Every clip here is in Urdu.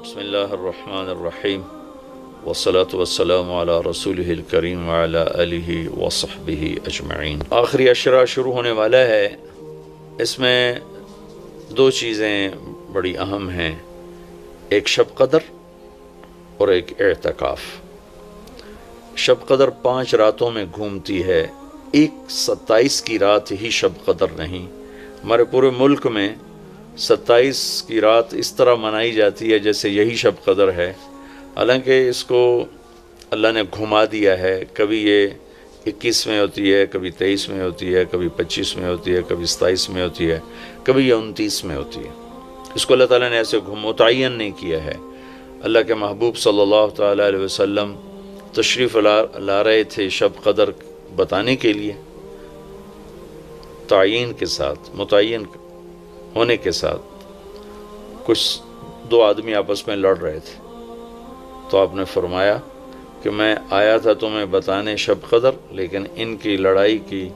بسم اللہ الرحمن الرحیم والصلاة والسلام علی رسولہ الکریم وعلی آلہ وصحبہ اجمعین۔ آخری عشرہ شروع ہونے والا ہے۔ اس میں دو چیزیں بڑی اہم ہیں، ایک شب قدر اور ایک اعتکاف۔ شب قدر 5 راتوں میں گھومتی ہے، ایک 27 کی رات ہی شب قدر نہیں۔ ہمارے پورے ملک میں 27 کی رات اس طرح منائی جاتی ہے جیسے یہی شب قدر ہے، حالانکہ اس کو اللہ نے گھما دیا ہے۔ کبھی یہ 21 میں ہوتی ہے، کبھی 23 میں ہوتی ہے، کبھی 25 میں ہوتی ہے، کبھی 27 میں ہوتی ہے، کبھی یہ 29 میں ہوتی ہے۔ اس کو اللہ تعالیٰ نے ایسے متعین نہیں کیا ہے۔ اللہ کے محبوب صلی اللہ تعالیٰ علیہ وسلم تشریف لا رہے تھے شب قدر بتانے کے لیے، تعین کے ساتھ، متعین ہونے کے ساتھ۔ کچھ 2 آدمی آپس میں لڑ رہے تھے، تو آپ نے فرمایا کہ میں آیا تھا تمہیں بتانے شب قدر، لیکن ان کی لڑائی کی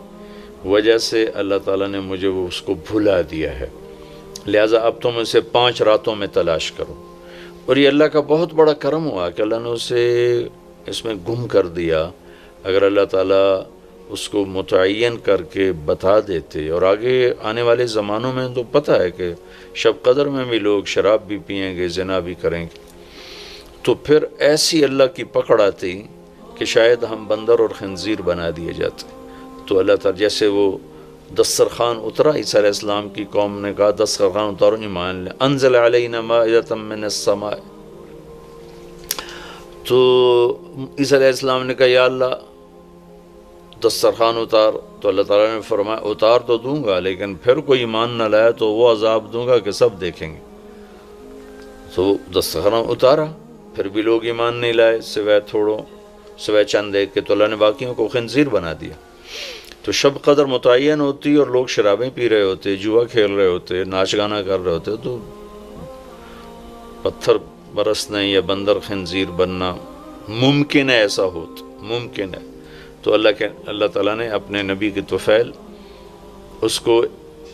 وجہ سے اللہ تعالیٰ نے مجھے اس کو بھلا دیا ہے، لہٰذا اب تم اسے 5 راتوں میں تلاش کرو۔ اور یہ اللہ کا بہت بڑا کرم ہوا کہ اللہ نے اسے اس میں گم کر دیا۔ اگر اللہ تعالیٰ اس کو متعین کر کے بتا دیتے، اور آگے آنے والے زمانوں میں تو پتہ ہے کہ شب قدر میں بھی لوگ شراب بھی پئیں گے، زنا بھی کریں گے، تو پھر ایسی اللہ کی پکڑ آتی کہ شاید ہم بندر اور خنزیر بنا دیے جاتے۔ تو اللہ تعالیٰ جیسے وہ دسترخوان اترا، عیسیٰ علیہ السلام کی قوم نے کہا دسترخوان اتارو، ایمان لے، انزل علینا مائدۃ من السماء، تو عیسیٰ علیہ السلام نے کہا یا اللہ دسترخوان اتار، تو اللہ تعالیٰ نے فرمایا اتار تو دوں گا، لیکن پھر کوئی ایمان نہ لایا تو وہ عذاب دوں گا کہ سب دیکھیں گے۔ تو دسترخوان اتارا، پھر بھی لوگ ایمان نہیں لائے، سوائے چند ایک کے، تو اللہ نے باقیوں کو خنزیر بنا دیا۔ تو شب قدر متعین ہوتی اور لوگ شرابیں پی رہے ہوتے، جوا کھیل رہے ہوتے، ناچ گانا کر رہے ہوتے، تو پتھر برسنے یا بندر خنزیر بننا ممکن ہے، ایسا ہوتا ممکن ہے۔ تو اللہ تعالیٰ نے اپنے نبی کی طفیل اس کو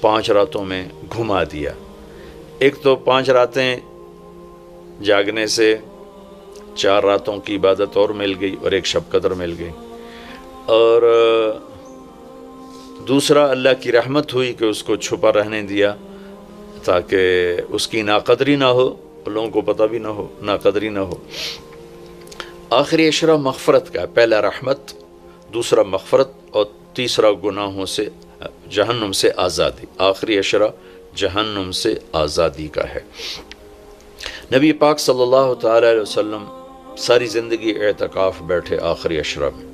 5 راتوں میں گھما دیا۔ ایک تو 5 راتیں جاگنے سے 4 راتوں کی عبادت اور مل گئی، اور ایک شب قدر مل گئی، اور دوسرا اللہ کی رحمت ہوئی کہ اس کو چھپا رہنے دیا تاکہ اس کی ناقدری نہ ہو، لوگوں کو پتہ بھی نہ ہو، ناقدری نہ ہو۔ آخری عشرہ مغفرت کا ہے، پہلا رحمت، دوسرا مغفرت، اور تیسرا گناہوں سے، جہنم سے آزادی۔ آخری عشرہ جہنم سے آزادی کا ہے۔ نبی پاک صلی اللہ تعالیٰ علیہ وسلم ساری زندگی اعتکاف بیٹھے آخری عشرہ میں۔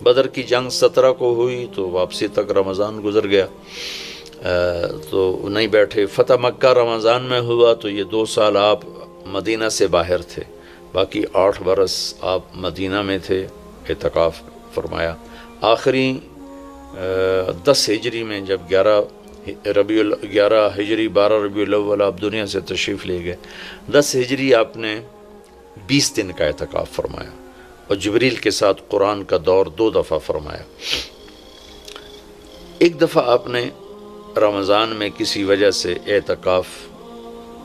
بدر کی جنگ 17 کو ہوئی تو واپسی تک رمضان گزر گیا، تو نہیں بیٹھے۔ فتح مکہ رمضان میں ہوا تو یہ 2 سال آپ مدینہ سے باہر تھے، باقی 8 برس آپ مدینہ میں تھے، اعتکاف فرمایا۔ آخری 10 ہجری میں جب 11 ہجری 12 ربیع الاول آپ دنیا سے تشریف لے گئے، 10 ہجری آپ نے 20 دن کا اعتکاف فرمایا، اور جبریل کے ساتھ قرآن کا دور 2 دفعہ فرمایا۔ ایک دفعہ آپ نے رمضان میں کسی وجہ سے اعتکاف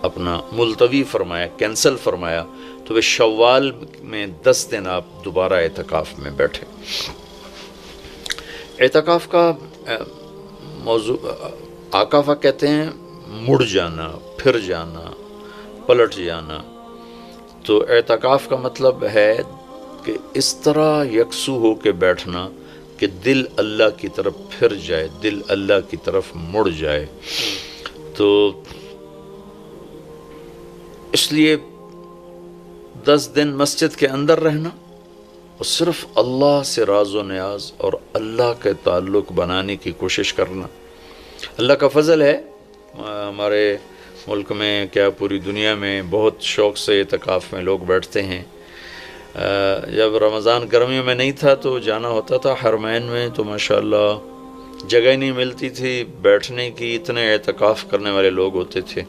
اپنا ملتوی فرمایا، کینسل فرمایا، تو وہ شوال میں 10 دن آپ دوبارہ اعتکاف میں بیٹھے۔ اعتکاف کا موضوع آکافہ کہتے ہیں مڑ جانا، پھر جانا، پلٹ جانا۔ تو اعتکاف کا مطلب ہے کہ اس طرح یکسو ہو کے بیٹھنا کہ دل اللہ کی طرف پھر جائے، دل اللہ کی طرف مڑ جائے۔ تو اس لیے 10 دن مسجد کے اندر رہنا اور صرف اللہ سے راز و نیاز اور اللہ کے تعلق بنانے کی کوشش کرنا۔ اللہ کا فضل ہے، ہمارے ملک میں کیا پوری دنیا میں بہت شوق سے اعتکاف میں لوگ بیٹھتے ہیں۔ جب رمضان گرمیوں میں نہیں تھا تو جانا ہوتا تھا حرمین میں، تو ماشاءاللہ جگہ ہی نہیں ملتی تھی بیٹھنے کی، اتنے اعتکاف کرنے والے لوگ ہوتے تھے۔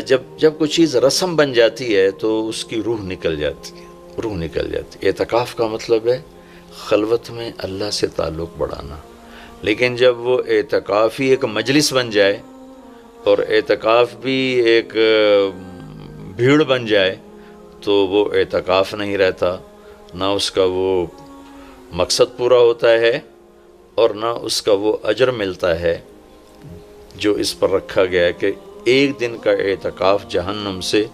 جب کوئی چیز رسم بن جاتی ہے تو اس کی روح نکل جاتی ہے۔ اعتکاف کا مطلب ہے خلوت میں اللہ سے تعلق بڑھانا، لیکن جب وہ اعتکاف ہی ایک مجلس بن جائے اور اعتکاف بھی ایک بھیڑ بن جائے تو وہ اعتکاف نہیں رہتا، نہ اس کا وہ مقصد پورا ہوتا ہے اور نہ اس کا وہ اجر ملتا ہے جو اس پر رکھا گیا ہے کہ ایک دن کا اعتکاف جہنم سے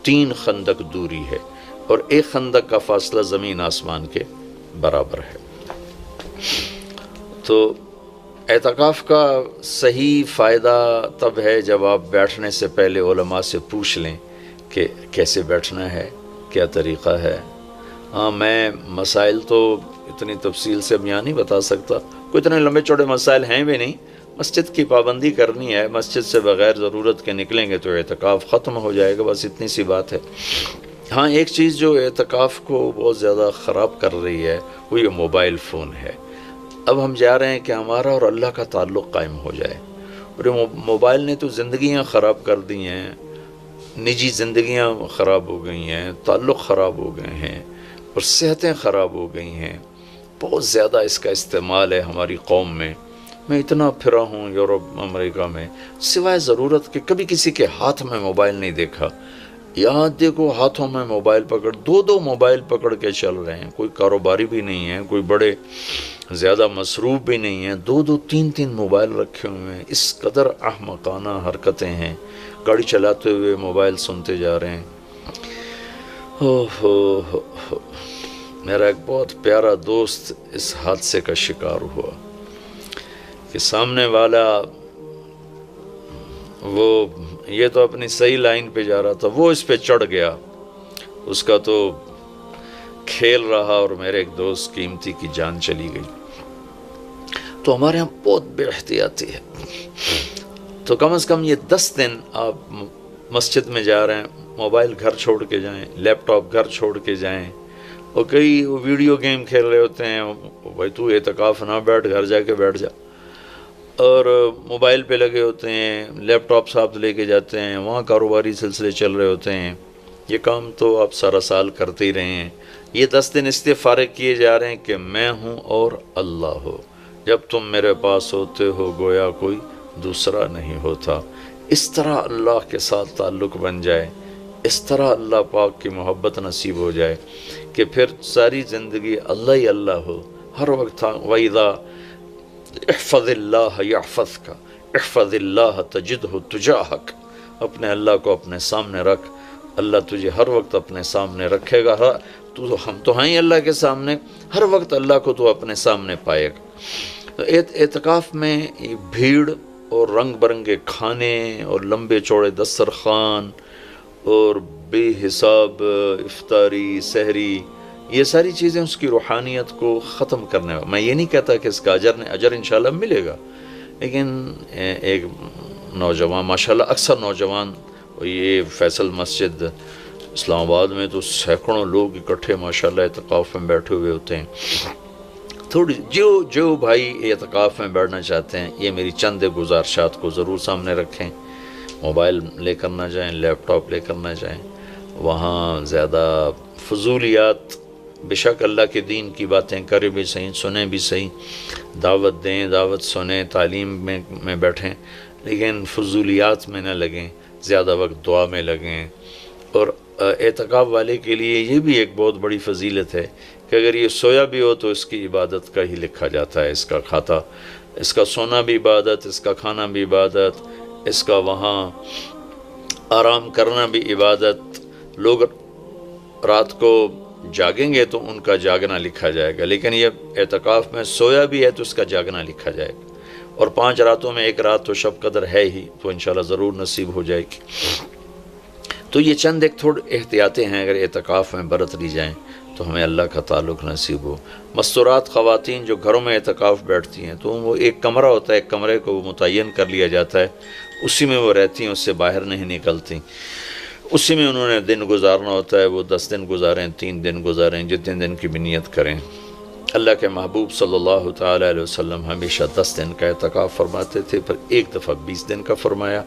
3 خندق دوری ہے، اور ایک خندق کا فاصلہ زمین آسمان کے برابر ہے۔ تو اعتکاف کا صحیح فائدہ تب ہے جب آپ بیٹھنے سے پہلے علماء سے پوچھ لیں کہ کیسے بیٹھنا ہے، کیا طریقہ ہے۔ ہاں، میں مسائل تو اتنی تفصیل سے بیان نہیں بتا سکتا، کوئی اتنے لمبے چوڑے مسائل ہیں بھی نہیں۔ مسجد کی پابندی کرنی ہے، مسجد سے بغیر ضرورت کے نکلیں گے تو اعتکاف ختم ہو جائے گا، بس اتنی سی بات ہے۔ ہاں، ایک چیز جو اعتکاف کو بہت زیادہ خراب کر رہی ہے وہ یہ موبائل فون ہے۔ اب ہم جا رہے ہیں کہ ہمارا اور اللہ کا تعلق قائم ہو جائے، اور موبائل نے تو زندگیاں خراب کر دی ہیں، نجی زندگیاں خراب ہو گئی ہیں، تعلق خراب ہو گئے ہیں، اور صحتیں خراب ہو گئی ہیں۔ بہت زیادہ اس کا استعمال ہے ہماری قوم میں۔ میں اتنا پھرا ہوں یورپ امریکہ میں، سوائے ضرورت کہ کبھی کسی کے ہاتھ میں موبائل نہیں دیکھا۔ یہاں دیکھو ہاتھوں میں موبائل پکڑ، 2 موبائل پکڑ کے چل رہے ہیں، کوئی کاروباری بھی نہیں ہے، کوئی بڑے زیادہ مصروف بھی نہیں ہیں، 2 3 موبائل رکھے ہوئے ہیں۔ اس قدر احمقانہ حرکتیں ہیں، گاڑی چلاتے ہوئے موبائل سنتے جا رہے ہیں۔ میرا ایک بہت پیارا دوست اس حادثے کا شکار ہوا کہ سامنے والا وہ یہ تو اپنی صحیح لائن پہ جا رہا تھا، وہ اس پہ چڑھ گیا، اس کا تو کھیل رہا اور میرے ایک دوست قیمتی کی جان چلی گئی۔ تو ہمارے ہاں بہت بے احتیاطی ہے۔ تو کم از کم یہ 10 دن آپ مسجد میں جا رہے ہیں، موبائل گھر چھوڑ کے جائیں، لیپ ٹاپ گھر چھوڑ کے جائیں، اور کئی ویڈیو گیم کھیل رہے ہوتے ہیں، بھائی تو اعتکاف نہ بیٹھ، گھر جا کے بیٹھ جا، اور موبائل پہ لگے ہوتے ہیں، لیپ ٹاپ ساتھ لے کے جاتے ہیں، وہاں کاروباری سلسلے چل رہے ہوتے ہیں۔ یہ کام تو آپ سارا سال کرتے ہی رہے ہیں۔ یہ 10 دن اس لیے فارغ کیے جا رہے ہیں کہ میں ہوں اور اللہ ہو، جب تم میرے پاس ہوتے ہو گویا کوئی دوسرا نہیں ہوتا۔ اس طرح اللہ کے ساتھ تعلق بن جائے، اس طرح اللہ پاک کی محبت نصیب ہو جائے کہ پھر ساری زندگی اللہ ہی اللہ ہو، ہر وقت وَإِذَا احفظ اللہ یحفظک، احفظ اللہ تجدہ تجاہک، اپنے اللہ کو اپنے سامنے رکھ، اللہ تجھے ہر وقت اپنے سامنے رکھے گا۔ ہم تو ہیں ہی اللہ کے سامنے، ہر وقت اللہ کو تو اپنے سامنے پائے گا۔ تو اعتکاف میں بھیڑ اور رنگ برنگے کھانے اور لمبے چوڑے دسترخوان اور بے حساب افطاری سحری، یہ ساری چیزیں اس کی روحانیت کو ختم کرنے والا۔ میں یہ نہیں کہتا کہ اس کا اجر انشاءاللہ ملے گا، لیکن ایک نوجوان ماشاءاللہ اکثر نوجوان، یہ فیصل مسجد اسلام آباد میں تو سینکڑوں لوگ اکٹھے ماشاءاللہ اعتکاف میں بیٹھے ہوئے ہوتے ہیں۔ تھوڑی جو بھائی اعتکاف میں بیٹھنا چاہتے ہیں، یہ میری چند گزارشات کو ضرور سامنے رکھیں۔ موبائل لے کر نہ جائیں، لیپ ٹاپ لے کر نہ جائیں، وہاں زیادہ فضولیات، بے شک اللہ کے دین کی باتیں کریں بھی صحیح، سنیں بھی صحیح، دعوت دیں، دعوت سنیں، تعلیم میں بیٹھیں، لیکن فضولیات میں نہ لگیں، زیادہ وقت دعا میں لگیں۔ اور اعتکاف والے کے لیے یہ بھی ایک بہت بڑی فضیلت ہے کہ اگر یہ سویا بھی ہو تو اس کی عبادت کا ہی لکھا جاتا ہے، اس کا کھاتا، اس کا سونا بھی عبادت، اس کا کھانا بھی عبادت، اس کا وہاں آرام کرنا بھی عبادت۔ لوگ رات کو جاگیں گے تو ان کا جاگنا لکھا جائے گا، لیکن یہ اعتکاف میں سویا بھی ہے تو اس کا جاگنا لکھا جائے گا۔ اور 5 راتوں میں 1 رات تو شب قدر ہے ہی، تو انشاءاللہ ضرور نصیب ہو جائے گی۔ تو یہ چند ایک تھوڑے احتیاطیں ہیں، اگر اعتکاف میں برت لی جائیں تو ہمیں اللہ کا تعلق نصیب ہو۔ مستورات خواتین جو گھروں میں اعتکاف بیٹھتی ہیں تو وہ ایک کمرہ ہوتا ہے، ایک کمرے کو متعین کر لیا جاتا ہے، اسی میں وہ رہتی ہیں، اس سے باہر نہیں نکلتی، اسی میں انہوں نے دن گزارنا ہوتا ہے۔ وہ 10 دن گزاریں، 3 دن گزاریں، جتنے دن کی بھی نیت کریں۔ اللہ کے محبوب صلی اللہ تعالیٰ علیہ وسلم ہمیشہ 10 دن کا اعتکاف فرماتے تھے، پھر ایک دفعہ 20 دن کا فرمایا۔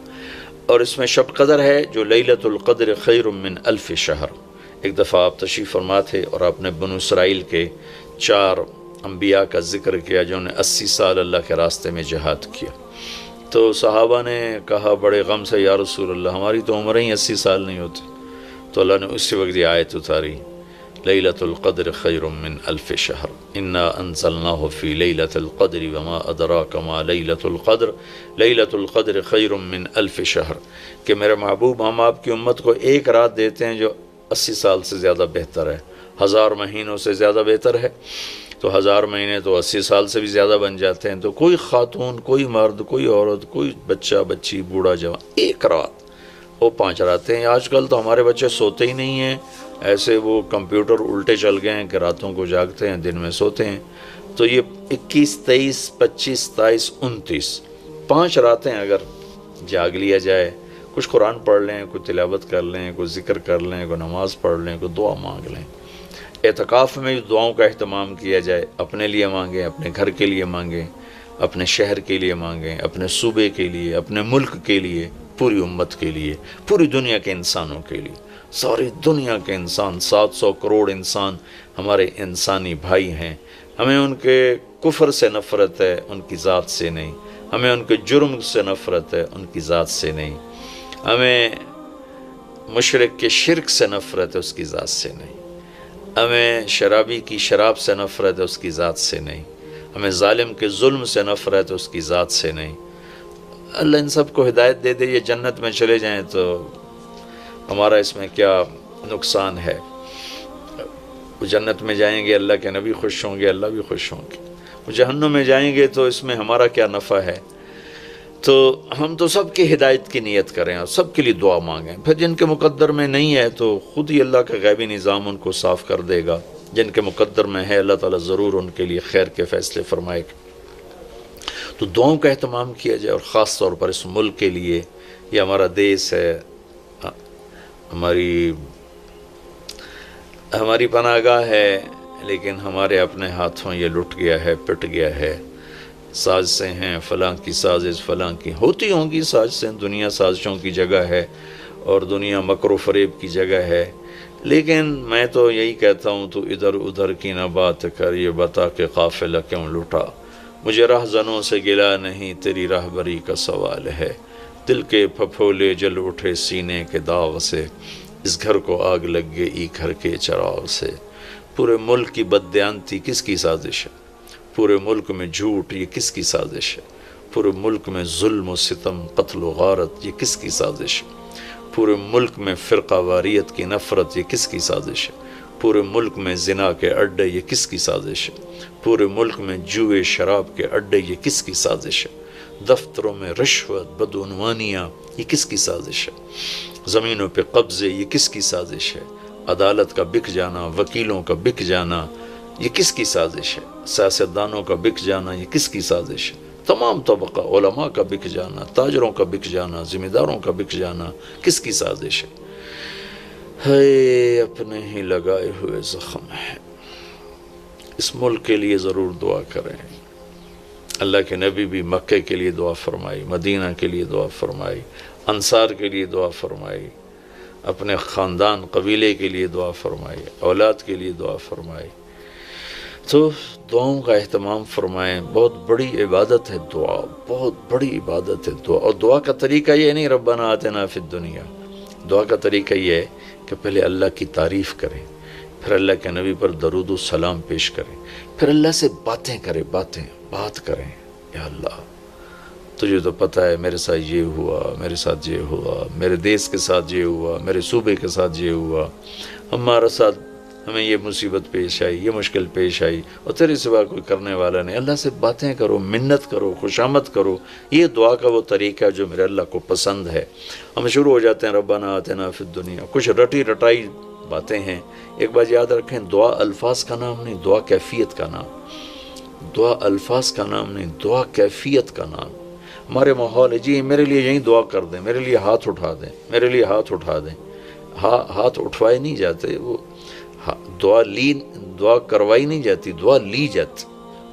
اور اس میں شب قدر ہے جو لیلۃ القدر خیر من 1000 شہر۔ ایک دفعہ آپ تشریف فرما تھے اور آپ نے بنو اسرائیل کے 4 انبیاء کا ذکر کیا جنہوں نے 80 سال اللہ کے راستے میں جہاد کیا۔ تو صحابہ نے کہا بڑے غم سے، یا رسول اللہ ہماری تو عمریں ہی 80 سال نہیں ہوتی۔ تو اللہ نے اسی وقت یہ آیت اتاری، لیلۃ القدر خیر من الف شہر انا انزلناہ فی لیلۃ القدر وما ادراک ما لیلۃ القدر لیلۃ القدر خیر من الف شہر، کہ میرے محبوب ہم آپ کی امت کو ایک رات دیتے ہیں جو 80 سال سے زیادہ بہتر ہے، 1000 مہینوں سے زیادہ بہتر ہے، تو 1000 مہینے تو 80 سال سے بھی زیادہ بن جاتے ہیں۔ تو کوئی خاتون، کوئی مرد، کوئی عورت، کوئی بچہ بچی، بوڑھا جوان، ایک رات وہ 5 راتیں ہیں۔ آج کل تو ہمارے بچے سوتے ہی نہیں ہیں، ایسے وہ کمپیوٹر الٹے چل گئے ہیں کہ راتوں کو جاگتے ہیں، دن میں سوتے ہیں۔ تو یہ 21، 23، 25، 27، 29 5 راتیں اگر جاگ لیا جائے، کچھ قرآن پڑھ لیں، کوئی تلاوت کر لیں، کوئی ذکر کر لیں، کوئی نماز پڑھ لیں، کوئی دعا مانگ لیں۔ اعتکاف میں بھی دعاؤں کا اہتمام کیا جائے، اپنے لیے مانگیں، اپنے گھر کے لیے مانگیں، اپنے شہر کے لیے مانگیں، اپنے صوبے کے لیے، اپنے ملک کے لیے، پوری امت کے لیے، پوری دنیا کے انسانوں کے لیے۔ ساری دنیا کے انسان، 700 کروڑ انسان ہمارے انسانی بھائی ہیں، ہمیں ان کے کفر سے نفرت ہے، ان کی ذات سے نہیں، ہمیں ان کے جرم سے نفرت ہے، ان کی ذات سے نہیں، ہمیں مشرک کے شرک سے نفرت ہے، اس کی ذات سے نہیں، ہمیں شرابی کی شراب سے نفرت ہے، اس کی ذات سے نہیں، ہمیں ظالم کے ظلم سے نفرت ہے، اس کی ذات سے نہیں۔ اللہ ان سب کو ہدایت دے دے، یہ جنت میں چلے جائیں تو ہمارا اس میں کیا نقصان ہے؟ وہ جنت میں جائیں گے، اللہ کے نبی خوش ہوں گے، اللہ بھی خوش ہوں گے۔ وہ جہنم میں جائیں گے تو اس میں ہمارا کیا نفع ہے؟ تو ہم تو سب کی ہدایت کی نیت کریں اور سب کے لیے دعا مانگیں۔ پھر جن کے مقدر میں نہیں ہے تو خود ہی اللہ کا غیبی نظام ان کو صاف کر دے گا، جن کے مقدر میں ہے اللہ تعالیٰ ضرور ان کے لیے خیر کے فیصلے فرمائے گا۔ تو دعاؤں کا اہتمام کیا جائے، اور خاص طور پر اس ملک کے لیے، یہ ہمارا دیس ہے، ہماری پناہ گاہ ہے، لیکن ہمارے اپنے ہاتھوں یہ لٹ گیا ہے، پٹ گیا ہے۔ سازشیں ہیں، فلاں کی سازش، فلاں کی ہوتی ہوں گی سازشیں، دنیا سازشوں کی جگہ ہے اور دنیا مکر و فریب کی جگہ ہے، لیکن میں تو یہی کہتا ہوں تو ادھر ادھر کی نہ بات کر، یہ بتا کہ قافلہ کیوں لٹا، مجھے رہزنوں سے گلا نہیں، تیری راہبری کا سوال ہے، دل کے پھپھولے جل اٹھے سینے کے داغ سے، اس گھر کو آگ لگ گئی گھر کے چراغ سے۔ پورے ملک کی بددیانتی کس کی سازش ہے؟ پورے ملک میں جھوٹ، یہ کس کی سازش ہے؟ پورے ملک میں ظلم و ستم، قتل و غارت، یہ کس کی سازش ہے؟ پورے ملک میں فرقہ واریت کی نفرت، یہ کس کی سازش ہے؟ پورے ملک میں زنا کے اڈے، یہ کس کی سازش ہے؟ پورے ملک میں جوئے شراب کے اڈے، یہ کس کی سازش ہے؟ دفتروں میں رشوت، بدعنوانیاں، یہ کس کی سازش ہے؟ زمینوں پہ قبضے، یہ کس کی سازش ہے؟ عدالت کا بک جانا، وکیلوں کا بک جانا، یہ کس کی سازش ہے؟ سیاستدانوں کا بک جانا، یہ کس کی سازش ہے؟ تمام طبقہ، علماء کا بک جانا، تاجروں کا بک جانا، ذمہ داروں کا بک جانا، کس کی سازش ہے؟ ہے اپنے ہی لگائے ہوئے زخم ہے۔ اس ملک کے لیے ضرور دعا کریں۔ اللہ کے نبی بھی مکے کے لیے دعا فرمائی، مدینہ کے لیے دعا فرمائی، انصار کے لیے دعا فرمائی، اپنے خاندان قبیلے کے لیے دعا فرمائی، اولاد کے لیے دعا فرمائی۔ تو دعاؤں کا اہتمام فرمائیں، بہت بڑی عبادت ہے دعا، بہت بڑی عبادت ہے دعا۔ اور دعا کا طریقہ یہ نہیں ربنا آتنا فی الدنیا، دعا کا طریقہ یہ ہے کہ پہلے اللہ کی تعریف کریں، پھر اللہ کے نبی پر درود و سلام پیش کریں، پھر اللہ سے باتیں کریں، بات کریں۔ یا اللہ تجھے تو پتہ ہے میرے ساتھ یہ ہوا، میرے ساتھ یہ ہوا، میرے دیس کے ساتھ یہ ہوا، میرے صوبے کے ساتھ یہ ہوا، ہمارے ساتھ ہمیں یہ مصیبت پیش آئی، یہ مشکل پیش آئی، اور تیرے سوا کوئی کرنے والا نہیں۔ اللہ سے باتیں کرو، منت کرو، خوشامد کرو۔ یہ دعا کا وہ طریقہ ہے جو میرے اللہ کو پسند ہے۔ ہم شروع ہو جاتے ہیں ربنا آتنا فی الدنیا، کچھ رٹی رٹائی باتیں ہیں۔ ایک بات یاد رکھیں، دعا الفاظ کا نام نہیں، دعا کیفیت کا نام۔ دعا الفاظ کا نام نہیں، دعا کیفیت کا نام۔ ہمارے ماحول ہے جی میرے لیے یہیں دعا کر دیں، میرے لیے ہاتھ اٹھا دیں، میرے لیے ہاتھ اٹھا دیں۔ ہاتھ اٹھوائے نہیں جاتے، وہ دعا کروائی نہیں جاتی، دعا لی جاتی۔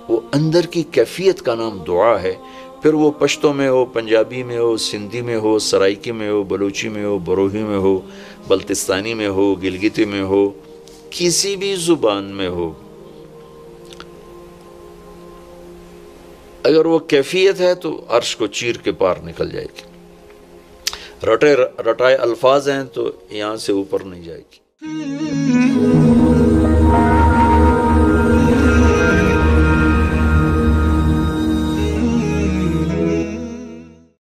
وہ اندر کی کیفیت کا نام دعا ہے۔ پھر وہ پشتو میں ہو، پنجابی میں ہو، سندھی میں ہو، سرائکی میں ہو، بلوچی میں ہو، بروہی میں ہو، بلتستانی میں ہو، گلگتی میں ہو، کسی بھی زبان میں ہو، اگر وہ کیفیت ہے تو عرش کو چیر کے پار نکل جائے گی۔ رٹائے الفاظ ہیں تو یہاں سے اوپر نہیں جائے گی.